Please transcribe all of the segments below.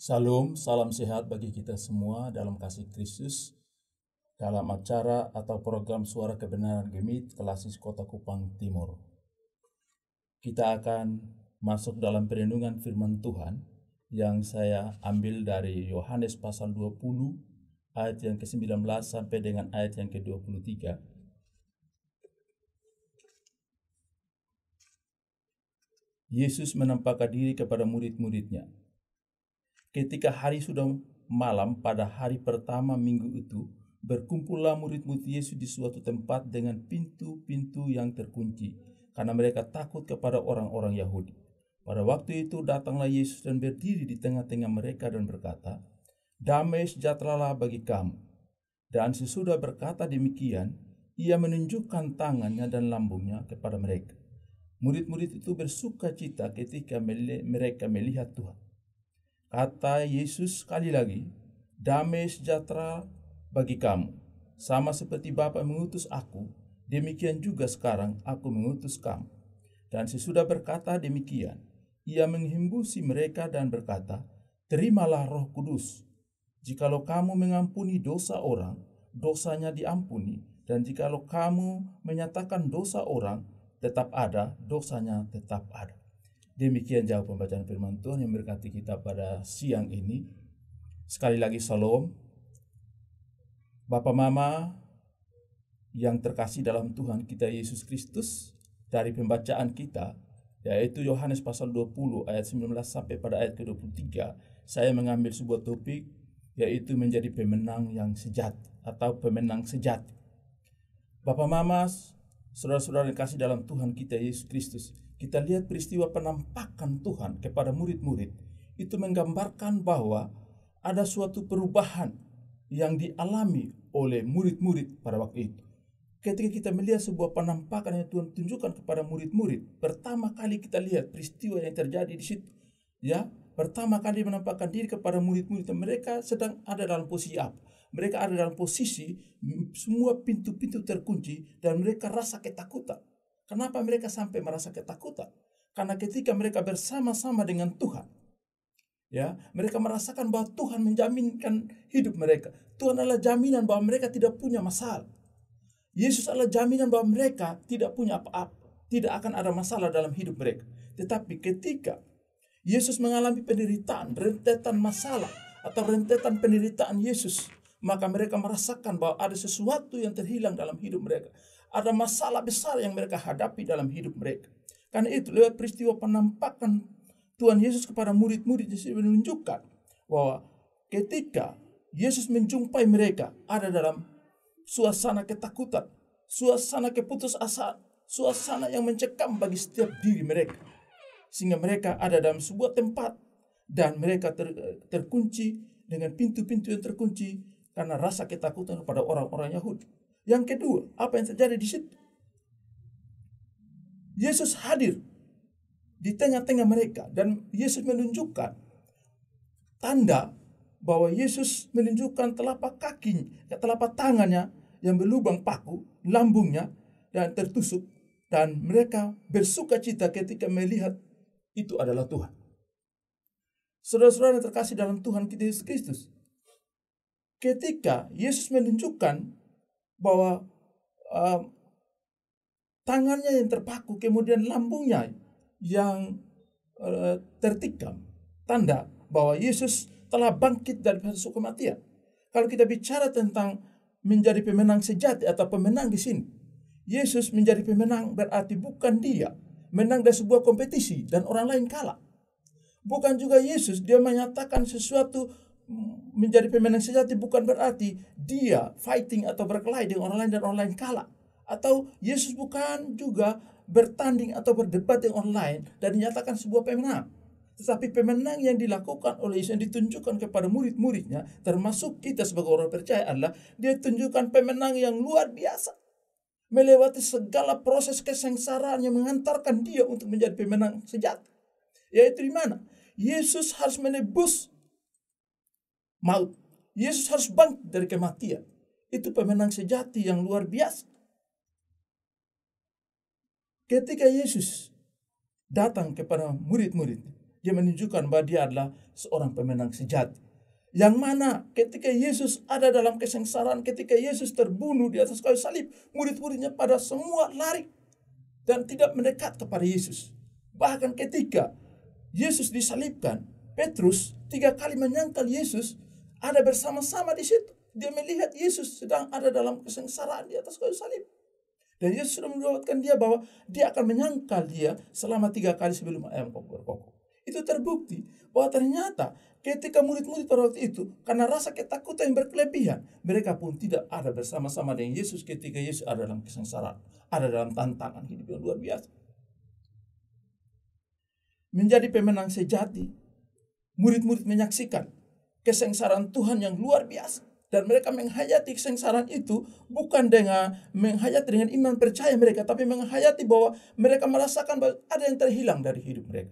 Salam, salam sehat bagi kita semua dalam kasih Kristus dalam acara atau program Suara Kebenaran Gemit Kelasis Kota Kupang Timur. Kita akan masuk dalam perenungan firman Tuhan yang saya ambil dari Yohanes pasal 20 ayat yang ke-19 sampai dengan ayat yang ke-23. Yesus menampakkan diri kepada murid-muridnya. Ketika hari sudah malam pada hari pertama minggu itu, berkumpullah murid-murid Yesus di suatu tempat dengan pintu-pintu yang terkunci, karena mereka takut kepada orang-orang Yahudi. Pada waktu itu datanglah Yesus dan berdiri di tengah-tengah mereka dan berkata, "Damai sejahteralah bagi kamu." Dan sesudah berkata demikian, ia menunjukkan tangannya dan lambungnya kepada mereka. Murid-murid itu bersuka cita ketika mereka melihat Tuhan. Kata Yesus sekali lagi, "Damai sejahtera bagi kamu. Sama seperti Bapa mengutus aku, demikian juga sekarang aku mengutus kamu." Dan sesudah berkata demikian, ia menghembusi mereka dan berkata, "Terimalah Roh Kudus. Jikalau kamu mengampuni dosa orang, dosanya diampuni. Dan jikalau kamu menyatakan dosa orang, tetap ada, dosanya tetap ada." Demikian jauh pembacaan firman Tuhan yang berkati kita pada siang ini. Sekali lagi salam. Bapak Mama yang terkasih dalam Tuhan kita Yesus Kristus, dari pembacaan kita yaitu Yohanes pasal 20 ayat 19 sampai pada ayat ke-23, saya mengambil sebuah topik yaitu menjadi pemenang yang sejati atau pemenang sejati. Bapak Mama, saudara-saudara yang kasih dalam Tuhan kita Yesus Kristus, kita lihat peristiwa penampakan Tuhan kepada murid-murid itu menggambarkan bahwa ada suatu perubahan yang dialami oleh murid-murid pada waktu itu. Ketika kita melihat sebuah penampakan yang Tuhan tunjukkan kepada murid-murid, pertama kali kita lihat peristiwa yang terjadi di situ. Ya, pertama kali menampakkan diri kepada murid-murid, mereka sedang ada dalam posisi apa? Mereka ada dalam posisi semua pintu-pintu terkunci dan mereka rasa ketakutan. Kenapa mereka sampai merasa ketakutan? Karena ketika mereka bersama-sama dengan Tuhan, ya, mereka merasakan bahwa Tuhan menjaminkan hidup mereka. Tuhan adalah jaminan bahwa mereka tidak punya masalah. Yesus adalah jaminan bahwa mereka tidak punya apa-apa, tidak akan ada masalah dalam hidup mereka. Tetapi ketika Yesus mengalami penderitaan, rentetan masalah atau rentetan penderitaan Yesus, maka mereka merasakan bahwa ada sesuatu yang terhilang dalam hidup mereka. Ada masalah besar yang mereka hadapi dalam hidup mereka. Karena itu lewat peristiwa penampakan Tuhan Yesus kepada murid-murid menunjukkan bahwa ketika Yesus menjumpai mereka ada dalam suasana ketakutan, suasana keputusasaan, suasana yang mencekam bagi setiap diri mereka. Sehingga mereka ada dalam sebuah tempat dan mereka terkunci dengan pintu-pintu yang terkunci karena rasa ketakutan kepada orang-orang Yahudi. Yang kedua, apa yang terjadi di situ? Yesus hadir di tengah-tengah mereka dan Yesus menunjukkan tanda bahwa Yesus menunjukkan telapak kakinya, telapak tangannya yang berlubang paku, lambungnya dan tertusuk, dan mereka bersuka cita ketika melihat itu adalah Tuhan. Saudara-saudara yang terkasih dalam Tuhan kita Yesus Kristus, ketika Yesus menunjukkan bahwa tangannya yang terpaku, kemudian lambungnya yang tertikam, tanda bahwa Yesus telah bangkit dari hasil kematian. Kalau kita bicara tentang menjadi pemenang sejati atau pemenang di sini, Yesus menjadi pemenang berarti bukan dia menang dari sebuah kompetisi dan orang lain kalah. Bukan juga Yesus dia menyatakan sesuatu menjadi pemenang sejati, bukan berarti dia fighting atau berkelahi dengan orang lain dan orang lain kalah. Atau Yesus bukan juga bertanding atau berdebat dengan orang lain dan dinyatakan sebuah pemenang. Tetapi pemenang yang dilakukan oleh Yesus, yang ditunjukkan kepada murid-muridnya, termasuk kita sebagai orang percaya, adalah dia tunjukkan pemenang yang luar biasa. Melewati segala proses kesengsaraan yang mengantarkan dia untuk menjadi pemenang sejati. Yaitu di mana? Yesus harus menebus maut. Yesus harus bangkit dari kematian. Itu pemenang sejati yang luar biasa. Ketika Yesus datang kepada murid-murid, Dia menunjukkan bahwa dia adalah seorang pemenang sejati. Yang mana ketika Yesus ada dalam kesengsaraan, ketika Yesus terbunuh di atas kayu salib, murid-muridnya pada semua lari dan tidak mendekat kepada Yesus. Bahkan ketika Yesus disalibkan, Petrus 3 kali menyangkal Yesus ada bersama-sama di situ. Dia melihat Yesus sedang ada dalam kesengsaraan di atas kayu salib. Dan Yesus sudah menubuatkan dia bahwa dia akan menyangkal dia selama 3 kali sebelum ayam berkokok. Itu terbukti bahwa ternyata ketika murid-murid pada waktu itu, karena rasa ketakutan yang berkelebihan, mereka pun tidak ada bersama-sama dengan Yesus ketika Yesus ada dalam kesengsaraan, ada dalam tantangan hidup yang luar biasa. Menjadi pemenang sejati, murid-murid menyaksikan kesengsaraan Tuhan yang luar biasa. Dan mereka menghayati kesengsaraan itu bukan dengan menghayati dengan iman percaya mereka, tapi menghayati bahwa mereka merasakan bahwa ada yang terhilang dari hidup mereka.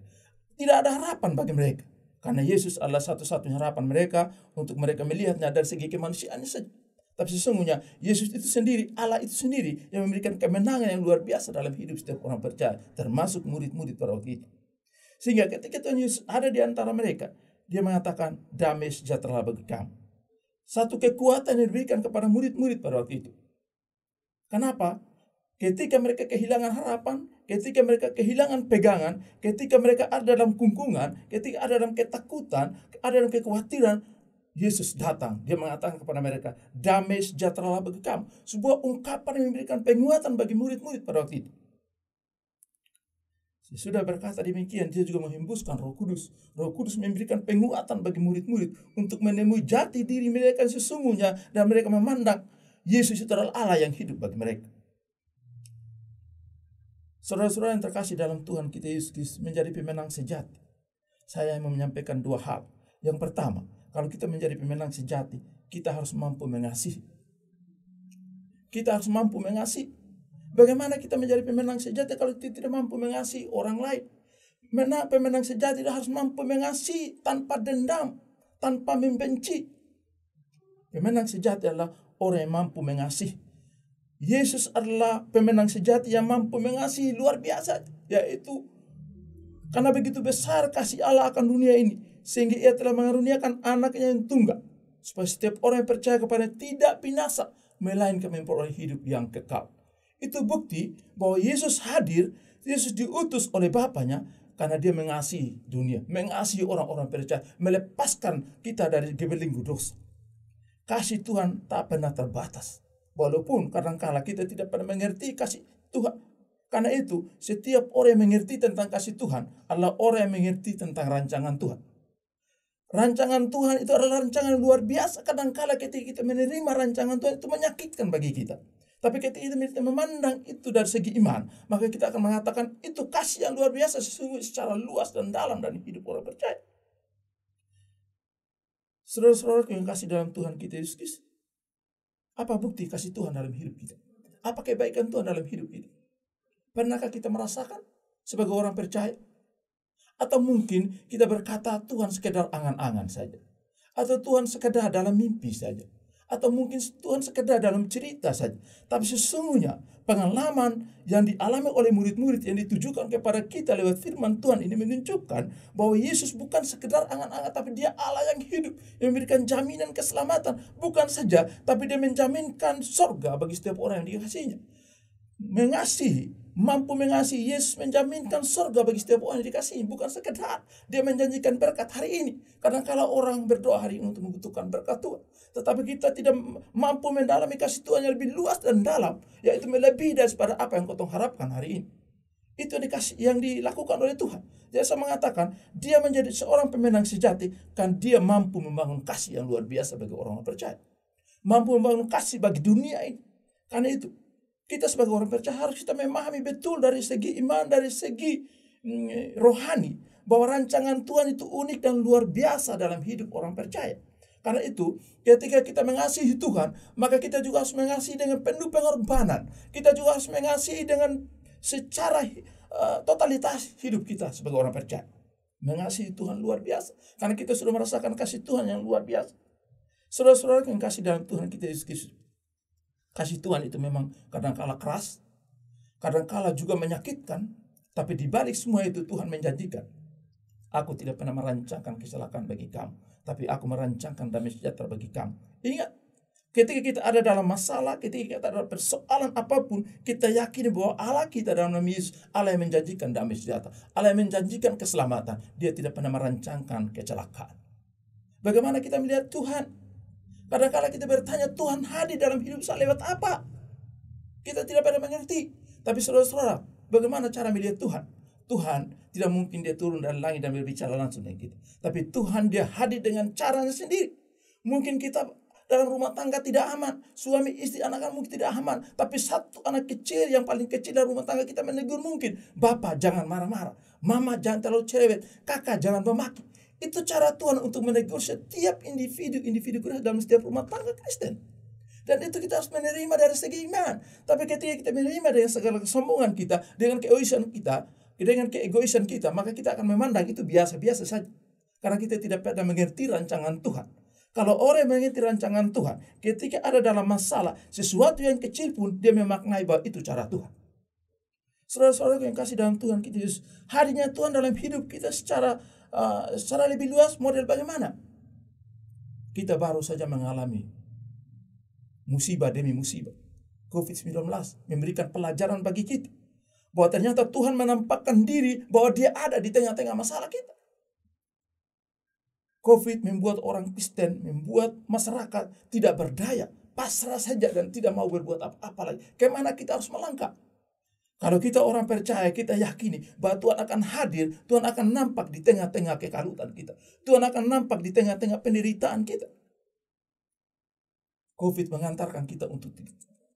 Tidak ada harapan bagi mereka. Karena Yesus adalah satu-satunya harapan mereka untuk mereka melihatnya dari segi kemanusiaannya saja. Tapi sesungguhnya Yesus itu sendiri, Allah itu sendiri yang memberikan kemenangan yang luar biasa dalam hidup setiap orang percaya, termasuk murid-murid pada waktu itu. Sehingga ketika Tuhan Yesus ada di antara mereka, dia mengatakan, damai sejahtera bagi kamu. Satu kekuatan yang diberikan kepada murid-murid pada waktu itu. Kenapa? Ketika mereka kehilangan harapan, ketika mereka kehilangan pegangan, ketika mereka ada dalam kungkungan, ketika ada dalam ketakutan, ada dalam kekhawatiran, Yesus datang. Dia mengatakan kepada mereka, damai sejahtera bagi kamu. Sebuah ungkapan yang memberikan penguatan bagi murid-murid pada waktu itu. Sudah berkata demikian, dia juga menghembuskan Roh Kudus. Roh Kudus memberikan penguatan bagi murid-murid untuk menemui jati diri mereka yang sesungguhnya, dan mereka memandang Yesus itu adalah Allah yang hidup bagi mereka. Saudara-saudara yang terkasih dalam Tuhan kita Yesus Kristus, menjadi pemenang sejati, saya mau menyampaikan 2 hal. Yang pertama, kalau kita menjadi pemenang sejati, kita harus mampu mengasihi. Kita harus mampu mengasihi. Bagaimana kita menjadi pemenang sejati kalau kita tidak mampu mengasihi orang lain? Pemenang sejati harus mampu mengasihi tanpa dendam, tanpa membenci. Pemenang sejati adalah orang yang mampu mengasihi. Yesus adalah pemenang sejati yang mampu mengasihi luar biasa, yaitu karena begitu besar kasih Allah akan dunia ini, sehingga ia telah mengaruniakan anaknya yang tunggal, supaya setiap orang yang percaya kepada tidak binasa, melainkan memperoleh hidup yang kekal. Itu bukti bahwa Yesus hadir, Yesus diutus oleh Bapaknya karena dia mengasihi dunia, mengasihi orang-orang percaya, melepaskan kita dari gebelenggu dosa. Kasih Tuhan tak pernah terbatas. Walaupun kadang-kala kita tidak pernah mengerti kasih Tuhan. Karena itu, setiap orang yang mengerti tentang kasih Tuhan adalah orang yang mengerti tentang rancangan Tuhan. Rancangan Tuhan itu adalah rancangan yang luar biasa. Kadang-kala ketika kita menerima rancangan Tuhan itu menyakitkan bagi kita. Tapi ketika kita memandang itu dari segi iman, maka kita akan mengatakan itu kasih yang luar biasa sesungguhnya secara luas dan dalam dan hidup orang percaya. Saudara-saudara yang kasih dalam Tuhan kita Yesus Kristus, apa bukti kasih Tuhan dalam hidup kita? Apa kebaikan Tuhan dalam hidup kita? Pernahkah kita merasakan sebagai orang percaya? Atau mungkin kita berkata Tuhan sekedar angan-angan saja, atau Tuhan sekedar dalam mimpi saja, atau mungkin Tuhan sekedar dalam cerita saja. Tapi sesungguhnya pengalaman yang dialami oleh murid-murid yang ditujukan kepada kita lewat firman Tuhan ini menunjukkan bahwa Yesus bukan sekedar angan-angan, tapi dia Allah yang hidup, yang memberikan jaminan keselamatan. Bukan saja, tapi dia menjaminkan surga bagi setiap orang yang dikasihinya. Mengasihi, mampu mengasihi, Yesus menjaminkan surga bagi setiap orang yang dikasihi. Bukan sekedar dia menjanjikan berkat hari ini. Kadang-kala orang berdoa hari ini untuk membutuhkan berkat Tuhan, tetapi kita tidak mampu mendalami kasih Tuhan yang lebih luas dan dalam, yaitu melebihi daripada apa yang kau harapkan hari ini. Itu yang dilakukan oleh Tuhan. Jadi saya mengatakan dia menjadi seorang pemenang sejati kan dia mampu membangun kasih yang luar biasa bagi orang percaya, mampu membangun kasih bagi dunia ini. Karena itu kita sebagai orang percaya harus kita memahami betul dari segi iman, dari segi rohani, bahwa rancangan Tuhan itu unik dan luar biasa dalam hidup orang percaya. Karena itu, ketika kita mengasihi Tuhan, maka kita juga harus mengasihi dengan penuh pengorbanan. Kita juga harus mengasihi dengan secara totalitas hidup kita sebagai orang percaya. Mengasihi Tuhan luar biasa. Karena kita sudah merasakan kasih Tuhan yang luar biasa. Saudara-saudara yang kasih dalam Tuhan kita Yesus Kristus, kasih Tuhan itu memang kadang-kala keras, kadang-kala juga menyakitkan, tapi di balik semua itu Tuhan menjanjikan Aku tidak pernah merancangkan kecelakaan bagi kamu, tapi aku merancangkan damai sejahtera bagi kamu. Ingat, ketika kita ada dalam masalah, ketika kita ada persoalan apapun, kita yakini bahwa Allah kita dalam nama Yesus, Allah yang menjanjikan damai sejahtera, Allah yang menjanjikan keselamatan. Dia tidak pernah merancangkan kecelakaan. Bagaimana kita melihat Tuhan? Kadang-kadang kita bertanya, Tuhan hadir dalam hidup saya lewat apa? Kita tidak pernah mengerti. Tapi saudara-saudara, bagaimana cara melihat Tuhan? Tuhan tidak mungkin dia turun dari langit dan berbicara langsung dengan kita. Tapi Tuhan dia hadir dengan caranya sendiri. Mungkin kita dalam rumah tangga tidak aman. Suami, istri, anak-anak mungkin tidak aman. Tapi satu anak kecil yang paling kecil dalam rumah tangga kita menegur mungkin. Bapak jangan marah-marah. Mama jangan terlalu cerewet. Kakak jangan memaki. Itu cara Tuhan untuk menegur setiap individu Kristen dalam setiap rumah tangga Kristen. Dan itu kita harus menerima dari segi iman. Tapi ketika kita menerima dengan segala kesombongan kita, dengan keegoisan kita, maka kita akan memandang itu biasa-biasa saja. Karena kita tidak pernah mengerti rancangan Tuhan. Kalau orang mengerti rancangan Tuhan, ketika ada dalam masalah, sesuatu yang kecil pun dia memaknai bahwa itu cara Tuhan. Saudara-saudara yang kasih dalam Tuhan kita Yesus, hadirnya Tuhan dalam hidup kita secara lebih luas, model bagaimana? Kita baru saja mengalami musibah demi musibah. COVID-19 memberikan pelajaran bagi kita. Bahwa ternyata Tuhan menampakkan diri bahwa dia ada di tengah-tengah masalah kita. COVID membuat orang Kristen, membuat masyarakat tidak berdaya, pasrah saja dan tidak mau berbuat apa-apa lagi. Kemana kita harus melangkah? Kalau kita orang percaya, kita yakini bahwa Tuhan akan hadir, Tuhan akan nampak di tengah-tengah kekalutan kita. Tuhan akan nampak di tengah-tengah penderitaan kita. COVID mengantarkan kita untuk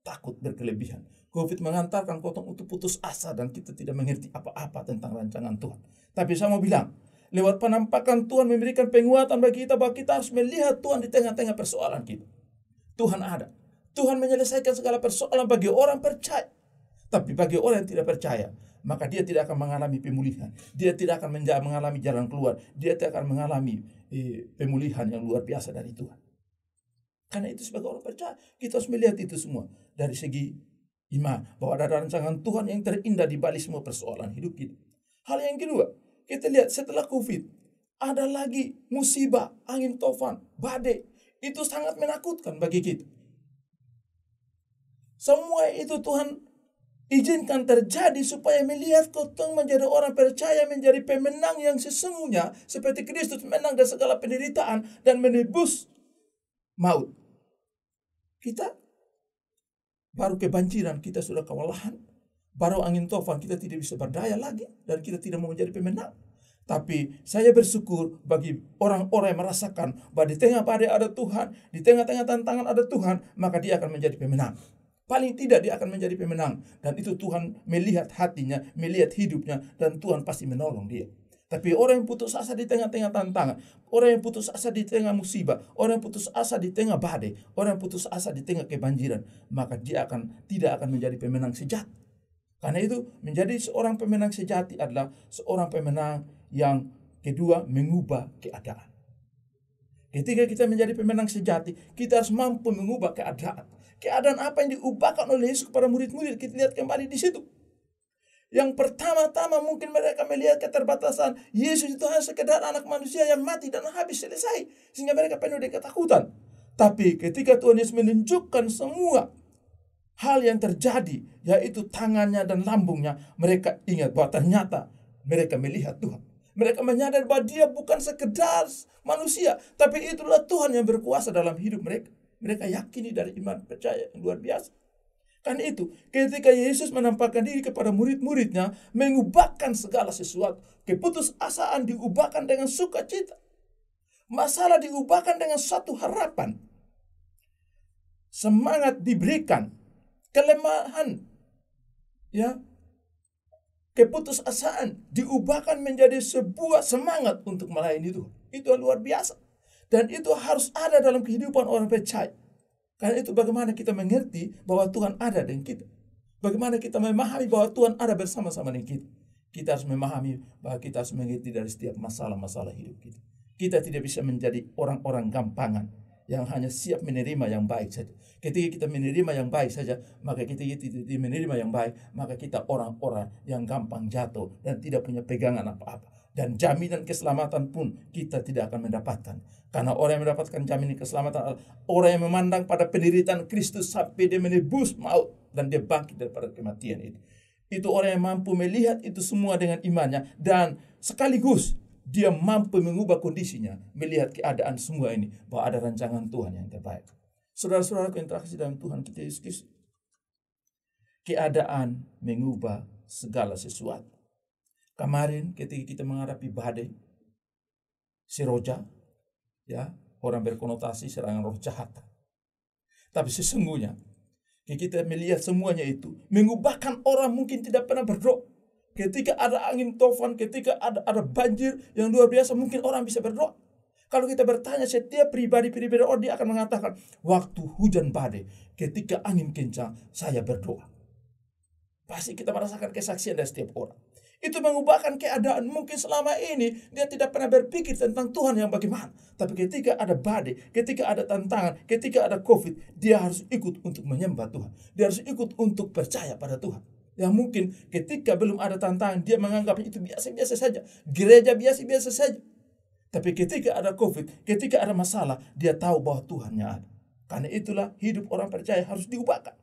takut berkelebihan. COVID mengantarkan kita untuk putus asa dan kita tidak mengerti apa-apa tentang rancangan Tuhan. Tapi saya mau bilang, lewat penampakan Tuhan memberikan penguatan bagi kita bahwa kita harus melihat Tuhan di tengah-tengah persoalan kita. Tuhan ada. Tuhan menyelesaikan segala persoalan bagi orang percaya. Tapi bagi orang yang tidak percaya, maka dia tidak akan mengalami pemulihan. Dia tidak akan mengalami jalan keluar. Dia tidak akan mengalami pemulihan yang luar biasa dari Tuhan. Karena itu sebagai orang percaya, kita harus melihat itu semua dari segi iman. Bahwa ada rancangan Tuhan yang terindah di balik semua persoalan hidup kita. Hal yang kedua, kita lihat setelah COVID, ada lagi musibah, angin tofan, badai. Itu sangat menakutkan bagi kita. Semua itu Tuhan izinkan terjadi supaya melihat kita menjadi orang percaya, menjadi pemenang yang sesungguhnya. Seperti Kristus menang dari segala penderitaan dan menebus maut. Kita baru kebanjiran, kita sudah kewalahan. Baru angin tofan, kita tidak bisa berdaya lagi. Dan kita tidak mau menjadi pemenang. Tapi saya bersyukur bagi orang-orang yang merasakan bahwa di tengah badai ada Tuhan, di tengah-tengah tantangan ada Tuhan, maka dia akan menjadi pemenang. Paling tidak dia akan menjadi pemenang. Dan itu Tuhan melihat hatinya, melihat hidupnya, dan Tuhan pasti menolong dia. Tapi orang yang putus asa di tengah-tengah tantangan, orang yang putus asa di tengah musibah, orang yang putus asa di tengah badai, orang yang putus asa di tengah kebanjiran, maka dia tidak akan menjadi pemenang sejati. Karena itu menjadi seorang pemenang sejati adalah seorang pemenang yang kedua mengubah keadaan. Ketika kita menjadi pemenang sejati, kita harus mampu mengubah keadaan. Keadaan apa yang diubahkan oleh Yesus kepada murid-murid, kita lihat kembali di situ. Yang pertama-tama mungkin mereka melihat keterbatasan. Yesus itu hanya sekedar anak manusia yang mati dan habis selesai. Sehingga mereka penuh dengan ketakutan. Tapi ketika Tuhan Yesus menunjukkan semua hal yang terjadi, yaitu tangannya dan lambungnya, mereka ingat bahwa ternyata mereka melihat Tuhan. Mereka menyadari bahwa dia bukan sekedar manusia, tapi itulah Tuhan yang berkuasa dalam hidup mereka. Mereka yakini dari iman percaya yang luar biasa. Karena itu, ketika Yesus menampakkan diri kepada murid-muridnya, mengubahkan segala sesuatu. Keputusasaan diubahkan dengan sukacita. Masalah diubahkan dengan satu harapan. Semangat diberikan. Kelemahan, keputusasaan diubahkan menjadi sebuah semangat untuk melayani Tuhan. Itu luar biasa. Dan itu harus ada dalam kehidupan orang percaya. Karena itu bagaimana kita mengerti bahwa Tuhan ada dengan kita. Bagaimana kita memahami bahwa Tuhan ada bersama-sama dengan kita. Kita harus memahami bahwa kita harus mengerti dari setiap masalah-masalah hidup kita. Kita tidak bisa menjadi orang-orang gampangan yang hanya siap menerima yang baik saja. Ketika kita menerima yang baik saja, maka kita menerima yang baik, maka kita orang-orang yang gampang jatuh dan tidak punya pegangan apa-apa. Dan jaminan keselamatan pun kita tidak akan mendapatkan. Karena orang yang mendapatkan jaminan keselamatan adalah orang yang memandang pada penderitaan Kristus sampai dia menebus maut dan dia bangkit daripada kematian itu. Itu orang yang mampu melihat itu semua dengan imannya dan sekaligus dia mampu mengubah kondisinya, melihat keadaan semua ini bahwa ada rancangan Tuhan yang terbaik. Saudara-saudaraku yang terkasih dalam Tuhan kita Yesus Kristus, keadaan mengubah segala sesuatu. Kemarin ketika kita menghadapi badai seroja, ya, orang berkonotasi serangan roh jahat. Tapi sesungguhnya kita melihat semuanya itu mengubahkan orang mungkin tidak pernah berdoa. Ketika ada angin tofan, ketika ada banjir yang luar biasa, mungkin orang bisa berdoa. Kalau kita bertanya setiap pribadi-pribadi orang, dia akan mengatakan, waktu hujan badai, ketika angin kencang, saya berdoa. Pasti kita merasakan kesaksian dari setiap orang. Itu mengubahkan keadaan. Mungkin selama ini dia tidak pernah berpikir tentang Tuhan yang bagaimana. Tapi ketika ada badai, ketika ada tantangan, ketika ada COVID, dia harus ikut untuk menyembah Tuhan. Dia harus ikut untuk percaya pada Tuhan. Yang mungkin ketika belum ada tantangan, dia menganggap itu biasa-biasa saja. Gereja biasa-biasa saja. Tapi ketika ada COVID, ketika ada masalah, dia tahu bahwa Tuhannya ada. Karena itulah hidup orang percaya harus diubahkan.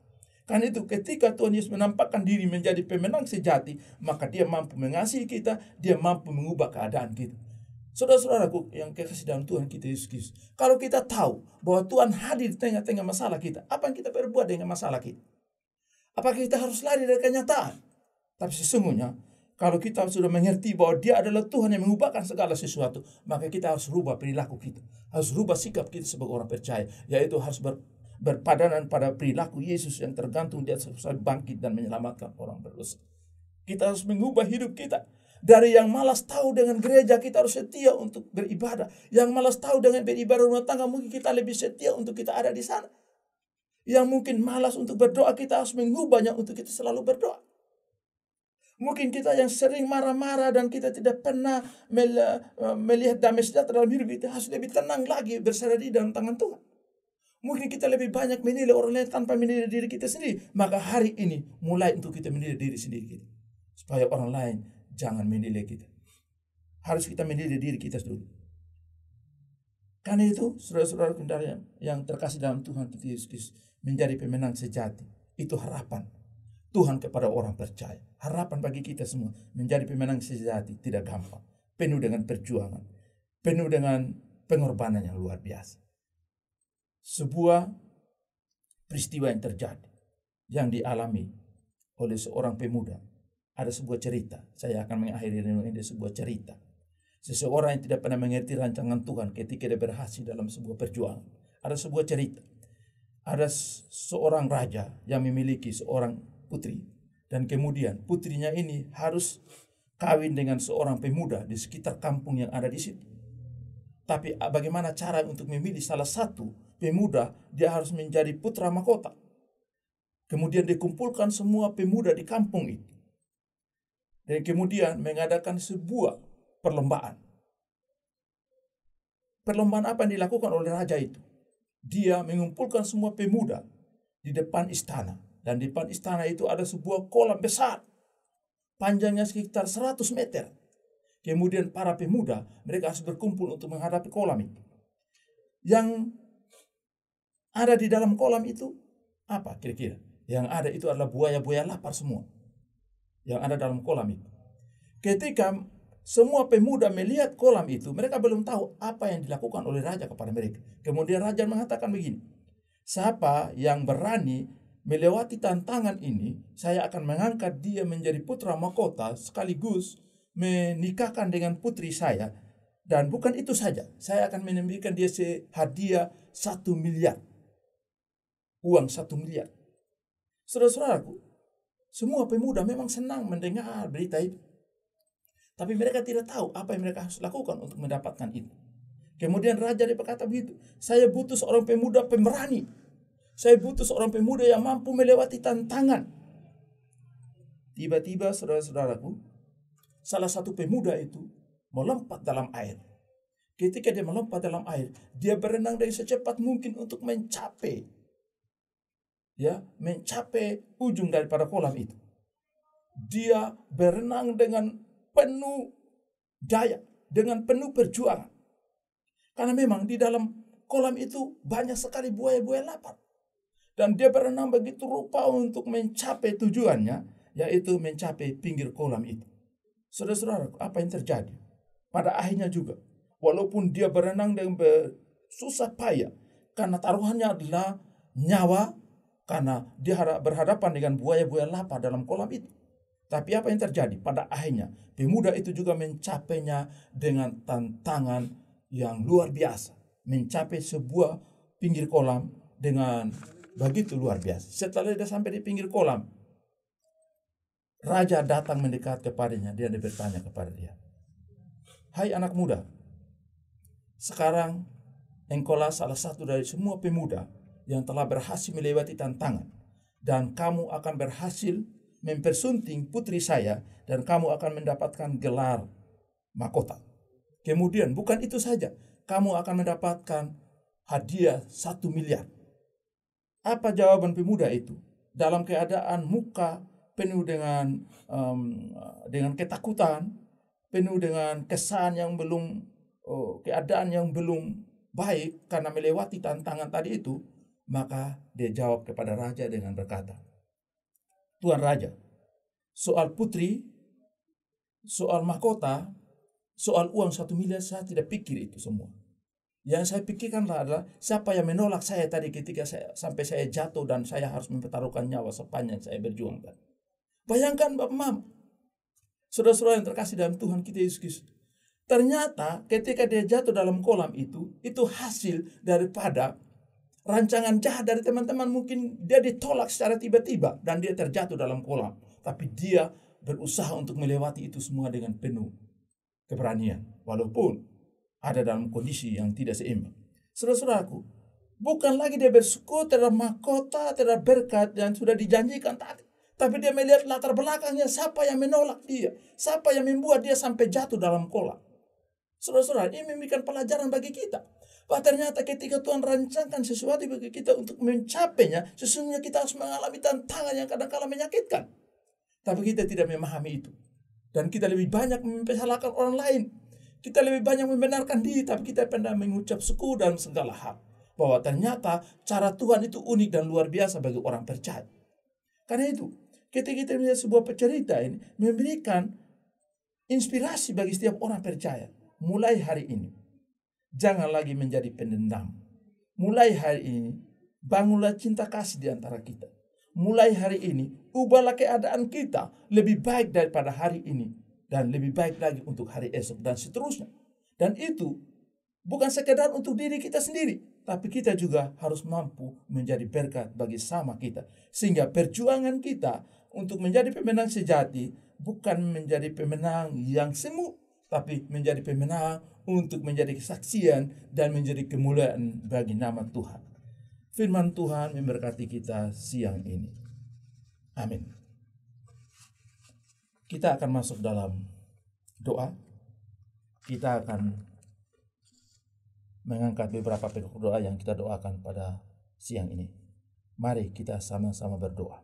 Karena itu ketika Tuhan Yesus menampakkan diri menjadi pemenang sejati, maka dia mampu mengasihi kita, dia mampu mengubah keadaan kita. Saudara-saudaraku yang kekasih dalam Tuhan kita Yesus Kristus, kalau kita tahu bahwa Tuhan hadir di tengah-tengah masalah kita, apa yang kita perbuat dengan masalah kita? Apakah kita harus lari dari kenyataan? Tapi sesungguhnya, kalau kita sudah mengerti bahwa dia adalah Tuhan yang mengubahkan segala sesuatu, maka kita harus rubah perilaku kita, harus rubah sikap kita sebagai orang percaya, yaitu harus berpadanan pada perilaku Yesus yang tergantung di atas salib bangkit dan menyelamatkan orang berdosa. Kita harus mengubah hidup kita. Dari yang malas tahu dengan gereja, kita harus setia untuk beribadah. Yang malas tahu dengan beribadah rumah tangga, mungkin kita lebih setia untuk kita ada di sana. Yang mungkin malas untuk berdoa, kita harus mengubahnya untuk kita selalu berdoa. Mungkin kita yang sering marah-marah dan kita tidak pernah melihat damai sejahtera dalam hidup kita, harus lebih tenang lagi berserah diri dalam tangan Tuhan. Mungkin kita lebih banyak menilai orang lain tanpa menilai diri kita sendiri. Maka hari ini mulai untuk kita menilai diri sendiri kita. Supaya orang lain jangan menilai kita. Harus kita menilai diri kita dulu. Karena itu saudara-saudara yang terkasih dalam Tuhan kita Yesus Kristus, menjadi pemenang sejati. Itu harapan Tuhan kepada orang percaya. Harapan bagi kita semua menjadi pemenang sejati tidak gampang. Penuh dengan perjuangan. Penuh dengan pengorbanan yang luar biasa. Sebuah peristiwa yang terjadi, yang dialami oleh seorang pemuda. Ada sebuah cerita. Saya akan mengakhiri renungan ini sebuah cerita. Seseorang yang tidak pernah mengerti rancangan Tuhan ketika dia berhasil dalam sebuah perjuangan. Ada sebuah cerita. Ada seorang raja yang memiliki seorang putri. Dan kemudian putrinya ini harus kawin dengan seorang pemuda di sekitar kampung yang ada di situ. Tapi bagaimana cara untuk memilih salah satu pemuda, dia harus menjadi putra mahkota. Kemudian dikumpulkan semua pemuda di kampung itu. Dan kemudian mengadakan sebuah perlombaan. Perlombaan apa yang dilakukan oleh raja itu? Dia mengumpulkan semua pemuda di depan istana. Dan di depan istana itu ada sebuah kolam besar. Panjangnya sekitar 100 meter. Kemudian para pemuda, mereka harus berkumpul untuk menghadapi kolam itu. Yang ada di dalam kolam itu, apa kira-kira? Yang ada itu adalah buaya-buaya lapar semua. Yang ada dalam kolam itu. Ketika semua pemuda melihat kolam itu, mereka belum tahu apa yang dilakukan oleh raja kepada mereka. Kemudian raja mengatakan begini, siapa yang berani melewati tantangan ini, saya akan mengangkat dia menjadi putra mahkota sekaligus menikahkan dengan putri saya. Dan bukan itu saja, saya akan memberikan dia hadiah 1 miliar. Uang 1 miliar. Saudara-saudaraku, semua pemuda memang senang mendengar berita itu. Tapi mereka tidak tahu apa yang mereka harus lakukan untuk mendapatkan itu. Kemudian raja dia berkata begitu, saya butuh seorang pemuda pemberani. Saya butuh seorang pemuda yang mampu melewati tantangan. Tiba-tiba saudara-saudaraku, salah satu pemuda itu melompat dalam air. Ketika dia melompat dalam air, dia berenang dengan secepat mungkin untuk mencapai ujung daripada kolam itu. Dia berenang dengan penuh daya, dengan penuh perjuangan. Karena memang di dalam kolam itu banyak sekali buaya-buaya lapar. Dan dia berenang begitu rupa untuk mencapai tujuannya, yaitu mencapai pinggir kolam itu. Saudara-saudara, apa yang terjadi? Pada akhirnya juga, walaupun dia berenang dengan susah payah, karena taruhannya adalah nyawa, karena dia berhadapan dengan buaya-buaya lapar dalam kolam itu. Tapi apa yang terjadi? Pada akhirnya, pemuda itu juga mencapainya dengan tantangan yang luar biasa. Mencapai sebuah pinggir kolam dengan begitu luar biasa. Setelah dia sampai di pinggir kolam, raja datang mendekat kepadanya. Dia bertanya kepada dia, "Hai anak muda, sekarang engkaulah salah satu dari semua pemuda yang telah berhasil melewati tantangan. Dan kamu akan berhasil mempersunting putri saya, dan kamu akan mendapatkan gelar mahkota. Kemudian bukan itu saja, kamu akan mendapatkan hadiah 1 miliar. Apa jawaban pemuda itu? Dalam keadaan muka penuh dengan ketakutan, penuh dengan kesan yang belum, keadaan yang belum baik karena melewati tantangan tadi itu, maka dia jawab kepada raja dengan berkata, "Tuan Raja, soal putri, soal mahkota, soal uang 1 miliar saya tidak pikir itu semua. Yang saya pikirkan adalah siapa yang menolak saya tadi ketika sampai saya jatuh dan saya harus mempertaruhkan nyawa sepanjang saya berjuang tadi." Bayangkan Bapak Mama, saudara-saudara yang terkasih dalam Tuhan kita Yesus Kristus. Ternyata ketika dia jatuh dalam kolam itu hasil daripada rancangan jahat dari teman-teman. Mungkin dia ditolak secara tiba-tiba dan dia terjatuh dalam kolam. Tapi dia berusaha untuk melewati itu semua dengan penuh keberanian. Walaupun ada dalam kondisi yang tidak seimbang. Saudara-saudaraku, bukan lagi dia bersyukur terhadap mahkota, terhadap berkat yang sudah dijanjikan tadi. Tapi dia melihat latar belakangnya, siapa yang menolak dia, siapa yang membuat dia sampai jatuh dalam kolam. Saudara-saudara, ini memberikan pelajaran bagi kita. Bahwa ternyata ketika Tuhan rancangkan sesuatu bagi kita untuk mencapainya, sesungguhnya kita harus mengalami tantangan yang kadang-kala menyakitkan. Tapi kita tidak memahami itu. Dan kita lebih banyak mempersalahkan orang lain. Kita lebih banyak membenarkan diri, tapi kita pernah mengucap syukur dalam segala hal. Bahwa ternyata cara Tuhan itu unik dan luar biasa bagi orang percaya. Karena itu, ketika kita melihat sebuah cerita ini, memberikan inspirasi bagi setiap orang percaya. Mulai hari ini, jangan lagi menjadi pendendam. Mulai hari ini, bangunlah cinta kasih di antara kita. Mulai hari ini, ubahlah keadaan kita lebih baik daripada hari ini. Dan lebih baik lagi untuk hari esok dan seterusnya. Dan itu bukan sekedar untuk diri kita sendiri. Tapi kita juga harus mampu menjadi berkat bagi sama kita. Sehingga perjuangan kita untuk menjadi pemenang sejati bukan menjadi pemenang yang semu. Tapi menjadi pemenang untuk menjadi kesaksian dan menjadi kemuliaan bagi nama Tuhan. Firman Tuhan memberkati kita siang ini. Amin. Kita akan masuk dalam doa. Kita akan mengangkat beberapa pokok doa yang kita doakan pada siang ini. Mari kita sama-sama berdoa.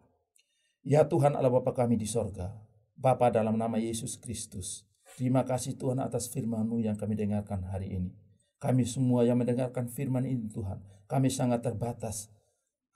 Ya Tuhan Allah Bapa kami di sorga, Bapa dalam nama Yesus Kristus, terima kasih Tuhan atas firman-Mu yang kami dengarkan hari ini. Kami semua yang mendengarkan firman ini Tuhan, kami sangat terbatas.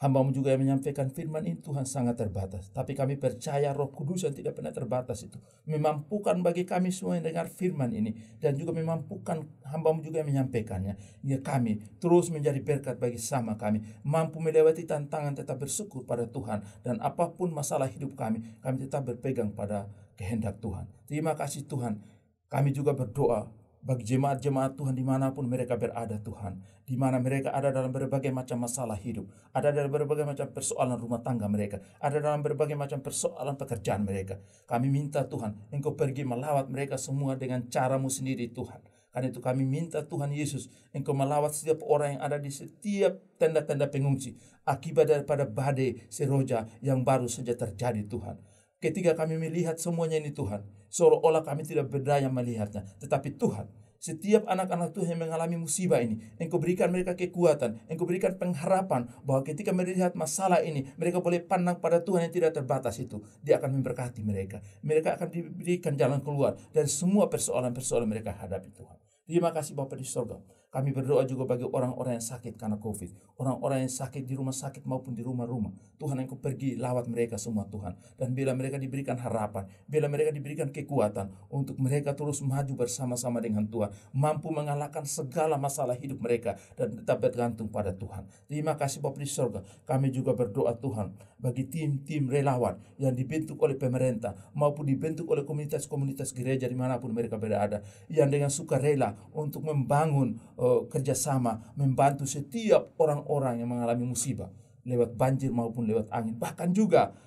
Hamba-Mu juga yang menyampaikan firman ini Tuhan sangat terbatas. Tapi kami percaya Roh Kudus yang tidak pernah terbatas itu memampukan bagi kami semua yang dengar firman ini. Dan juga memampukan hamba-Mu juga yang menyampaikannya. Ya kami terus menjadi berkat bagi sama kami. Mampu melewati tantangan tetap bersyukur pada Tuhan. Dan apapun masalah hidup kami tetap berpegang pada kehendak Tuhan. Terima kasih Tuhan. Kami juga berdoa bagi jemaat-jemaat Tuhan dimanapun mereka berada Tuhan. Di mana mereka ada dalam berbagai macam masalah hidup. Ada dalam berbagai macam persoalan rumah tangga mereka. Ada dalam berbagai macam persoalan pekerjaan mereka. Kami minta Tuhan, Engkau pergi melawat mereka semua dengan cara-Mu sendiri Tuhan. Karena itu kami minta Tuhan Yesus, Engkau melawat setiap orang yang ada di setiap tenda-tenda pengungsi. Akibat daripada badai seroja yang baru saja terjadi Tuhan. Ketika kami melihat semuanya ini Tuhan, seolah-olah kami tidak berdaya melihatnya. Tetapi Tuhan, Setiap anak-anak Tuhan yang mengalami musibah ini, Engkau berikan mereka kekuatan, Engkau berikan pengharapan bahwa ketika melihat masalah ini, mereka boleh pandang pada Tuhan yang tidak terbatas itu. Dia akan memberkati mereka. Mereka akan diberikan jalan keluar dari semua persoalan-persoalan mereka hadapi Tuhan. Terima kasih Bapa di sorga. Kami berdoa juga bagi orang-orang yang sakit karena COVID. Orang-orang yang sakit di rumah sakit maupun di rumah-rumah. Tuhan, Engkau pergi lawat mereka semua Tuhan. Dan bila mereka diberikan harapan, bila mereka diberikan kekuatan untuk mereka terus maju bersama-sama dengan Tuhan. Mampu mengalahkan segala masalah hidup mereka dan tetap bergantung pada Tuhan. Terima kasih Bapa di sorga. Kami juga berdoa Tuhan bagi tim-tim relawan yang dibentuk oleh pemerintah maupun dibentuk oleh komunitas-komunitas gereja dimanapun mereka berada. Yang dengan sukarela untuk membangun kerjasama, membantu setiap orang-orang yang mengalami musibah lewat banjir maupun lewat angin. Bahkan juga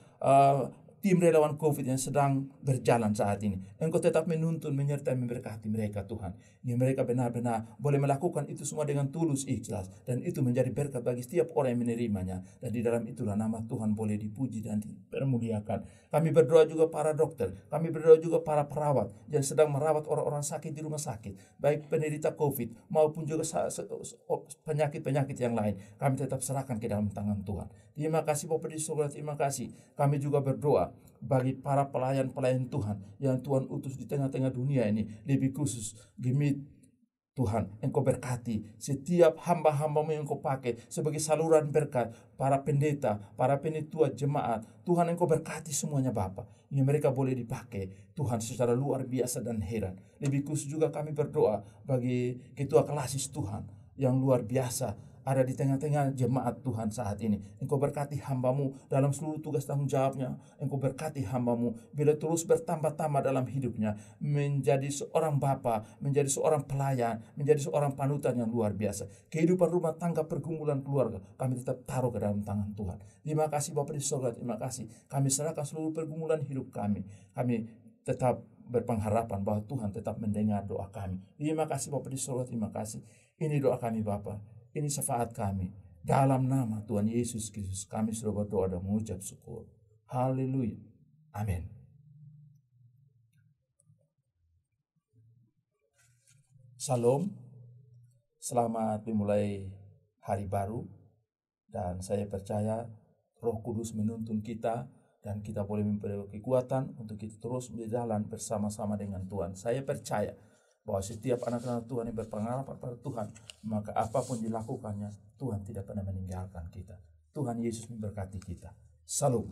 tim relawan COVID yang sedang berjalan saat ini. Engkau tetap menuntun, menyertai, memberkati mereka Tuhan. Yang mereka benar-benar boleh melakukan itu semua dengan tulus ikhlas. Dan itu menjadi berkat bagi setiap orang yang menerimanya. Dan di dalam itulah nama Tuhan boleh dipuji dan dipermuliakan. Kami berdoa juga para dokter. Kami berdoa juga para perawat yang sedang merawat orang-orang sakit di rumah sakit. Baik penderita COVID maupun juga penyakit-penyakit yang lain. Kami tetap serahkan ke dalam tangan Tuhan. Terima kasih Bapa di surga, terima kasih. Kami juga berdoa bagi para pelayan-pelayan Tuhan yang Tuhan utus di tengah-tengah dunia ini, lebih khusus Gemit. Tuhan, Engkau berkati setiap hamba-hambamu yang Engkau pakai sebagai saluran berkat, para pendeta, para penetua jemaat. Tuhan, Engkau berkati semuanya Bapa, yang mereka boleh dipakai Tuhan secara luar biasa dan heran. Lebih khusus juga kami berdoa bagi ketua kelasis Tuhan yang luar biasa ada di tengah-tengah jemaat Tuhan saat ini. Engkau berkati hambamu dalam seluruh tugas tanggung jawabnya. Engkau berkati hambamu bila terus bertambah-tambah dalam hidupnya. Menjadi seorang bapa, menjadi seorang pelayan, menjadi seorang panutan yang luar biasa. Kehidupan rumah tangga, pergumulan keluarga, kami tetap taruh ke dalam tangan Tuhan. Terima kasih Bapa di surga, terima kasih. Kami serahkan seluruh pergumulan hidup kami. Kami tetap berpengharapan bahwa Tuhan tetap mendengar doa kami. Terima kasih Bapa di surga, terima kasih. Ini doa kami Bapa. Ini syafaat kami. Dalam nama Tuhan Yesus Kristus kami sudah berdoa dan mengucap syukur. Haleluya. Amin. Salam. Selamat memulai hari baru. Dan saya percaya Roh Kudus menuntun kita dan kita boleh memperoleh kekuatan untuk kita terus berjalan bersama-sama dengan Tuhan. Saya percaya bahwa setiap anak-anak Tuhan yang berpengalaman pada Tuhan, maka apapun dilakukannya, Tuhan tidak pernah meninggalkan kita. Tuhan Yesus memberkati kita. Salam.